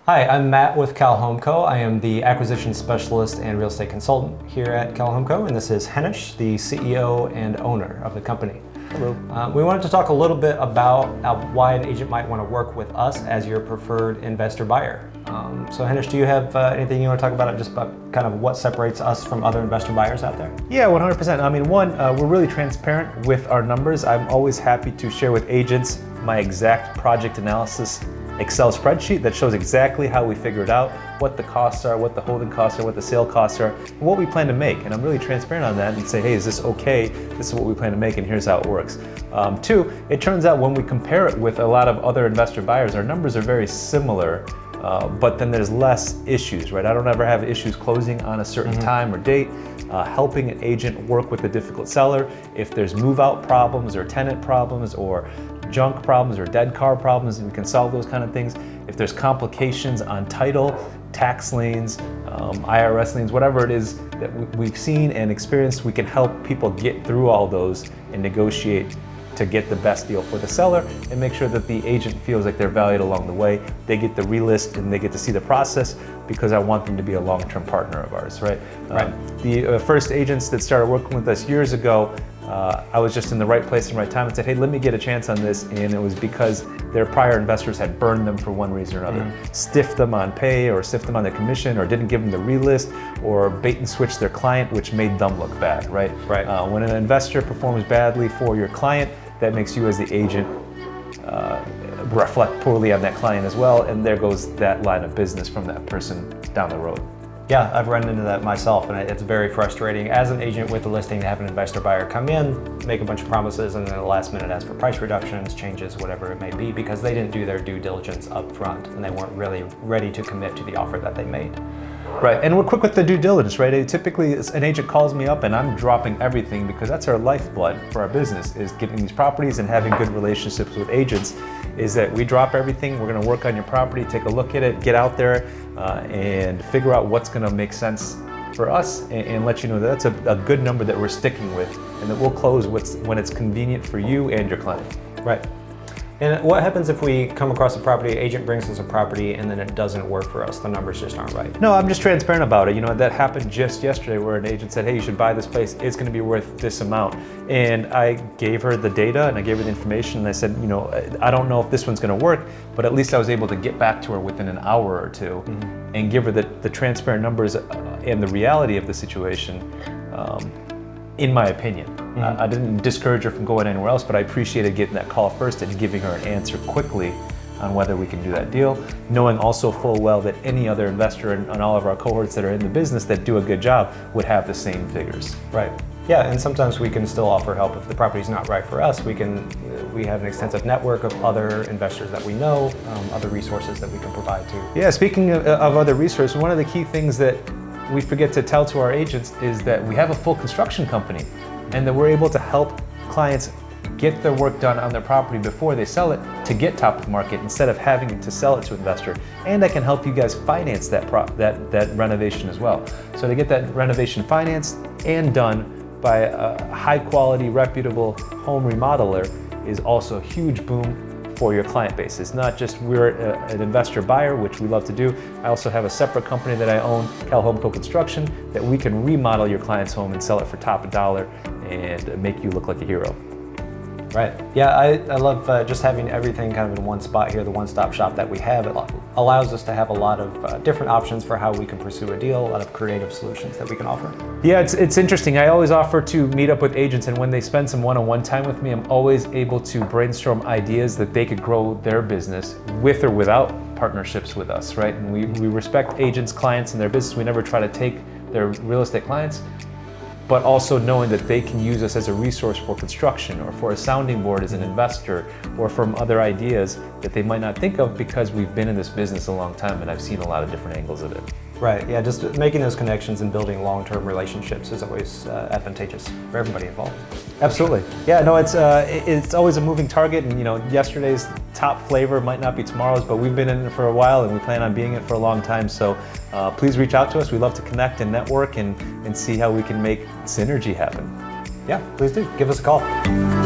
Hi, I'm Matt with Cal Home Co. I am the acquisition specialist and real estate consultant here at Cal Home Co. And this is Henish, the CEO and owner of the company. Hello. We wanted to talk a little bit about why an agent might want to work with us as your preferred investor buyer. So Henish, do you have anything you want to talk about, just about kind of what separates us from other investor buyers out there? Yeah, 100%. I mean, one, we're really transparent with our numbers. I'm always happy to share with agents my exact project analysis Excel spreadsheet that shows exactly how we figure it out, what the costs are, what the holding costs are, what the sale costs are, and what we plan to make. And I'm really transparent on that and say, hey, is this okay? This is what we plan to make and here's how it works. Two, it turns out when we compare it with a lot of other investor buyers, our numbers are very similar, but then there's less issues, right? I don't ever have issues closing on a certain time or date, helping an agent work with a difficult seller. If there's move out problems or tenant problems or junk problems or dead car problems, and we can solve those kind of things. If there's complications on title, tax liens, IRS liens, whatever it is that we've seen and experienced, we can help people get through all those and negotiate to get the best deal for the seller and make sure that the agent feels like they're valued along the way. They get the relist and they get to see the process because I want them to be a long-term partner of ours, right? The first agents that started working with us years ago, I was just in the right place and right time and said, hey, let me get a chance on this. And it was because their prior investors had burned them for one reason or another. Stiffed them on pay or stiffed them on their commission or didn't give them the relist or bait and switch their client, which made them look bad, right? When an investor performs badly for your client, that makes you as the agent reflect poorly on that client as well. And there goes that line of business from that person down the road. Yeah, I've run into that myself, and it's very frustrating as an agent with a listing to have an investor buyer come in, make a bunch of promises, and then at the last minute ask for price reductions, changes, whatever it may be, because they didn't do their due diligence up front and they weren't really ready to commit to the offer that they made. Right, and we're quick with the due diligence, right? Typically, an agent calls me up and I'm dropping everything because that's our lifeblood for our business, is getting these properties and having good relationships with agents, is that we drop everything, we're gonna work on your property, take a look at it, get out there and figure out what's gonna make sense for us and let you know that that's a good number that we're sticking with and that we'll close when it's convenient for you and your client. Right. And what happens if we come across a property, agent brings us a property, and then it doesn't work for us? The numbers just aren't right. No, I'm just transparent about it. You know, that happened just yesterday where an agent said, hey, you should buy this place. It's going to be worth this amount. And I gave her the data and I gave her the information and I said, you know, I don't know if this one's going to work, but at least I was able to get back to her within an hour or two and give her the transparent numbers and the reality of the situation, in my opinion. I didn't discourage her from going anywhere else, but I appreciated getting that call first and giving her an answer quickly on whether we can do that deal, knowing also full well that any other investor and all of our cohorts that are in the business that do a good job would have the same figures. Right. Yeah, and sometimes we can still offer help if the property's not right for us. We have an extensive network of other investors that we know, other resources that we can provide to. Yeah, speaking of other resources, one of the key things that we forget to tell to our agents is that we have a full construction company and that we're able to help clients get their work done on their property before they sell it to get top of market instead of having to sell it to an investor. And I can help you guys finance that renovation as well. So to get that renovation financed and done by a high quality, reputable home remodeler is also a huge boom for your client base. It's not just we're an investor buyer, which we love to do. I also have a separate company that I own, Cal Home Co Construction, that we can remodel your client's home and sell it for top $1 and make you look like a hero. Right. Yeah, I love just having everything kind of in one spot here, the one-stop shop that we have. It allows us to have a lot of different options for how we can pursue a deal, a lot of creative solutions that we can offer. Yeah, it's interesting. I always offer to meet up with agents, and when they spend some one-on-one time with me, I'm always able to brainstorm ideas that they could grow their business with or without partnerships with us, right? And we respect agents, clients, and their business. We never try to take their real estate clients, but also knowing that they can use us as a resource for construction or for a sounding board as an investor or from other ideas that they might not think of because we've been in this business a long time and I've seen a lot of different angles of it. Right, yeah, just making those connections and building long-term relationships is always advantageous for everybody involved. Absolutely. Yeah, no, it's always a moving target, and you know, yesterday's top flavor might not be tomorrow's, but we've been in it for a while and we plan on being it for a long time. So please reach out to us. We love to connect and network and see how we can make synergy happen. Yeah, please do. Give us a call.